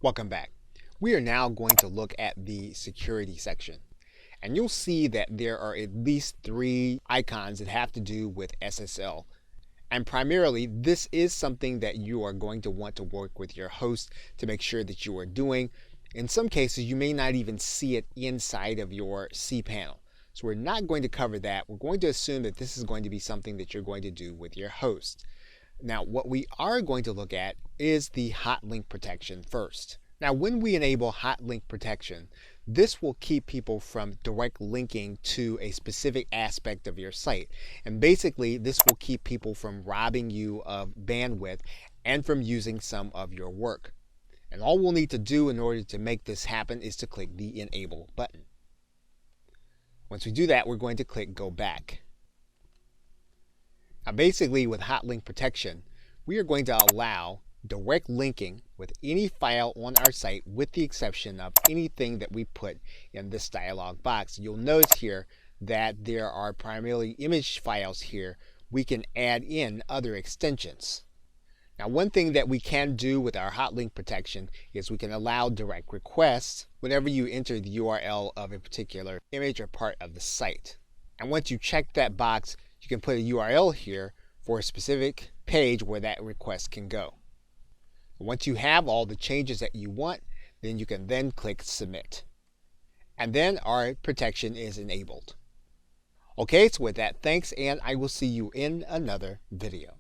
Welcome back. We are now going to look at the security section. And you'll see that there are at least 3 icons that have to do with SSL. And primarily, this is something that you are going to want to work with your host to make sure that you are doing. In some cases, you may not even see it inside of your cPanel. So we're not going to cover that. We're going to assume that this is going to be something that you're going to do with your host. Now, what we are going to look at is the Hotlink protection first. Now, when we enable Hotlink protection, this will keep people from direct linking to a specific aspect of your site. And basically, this will keep people from robbing you of bandwidth and from using some of your work. And all we'll need to do in order to make this happen is to click the Enable button. Once we do that, we're going to click Go Back. Now basically with Hotlink protection, we are going to allow direct linking with any file on our site with the exception of anything that we put in this dialog box. You'll notice here that there are primarily image files here. We can add in other extensions. Now one thing that we can do with our Hotlink protection is we can allow direct requests whenever you enter the URL of a particular image or part of the site. And once you check that box, you can put a URL here for a specific page where that request can go. Once you have all the changes that you want, then you can then click Submit. And then our protection is enabled. Okay, so with that, thanks, and I will see you in another video.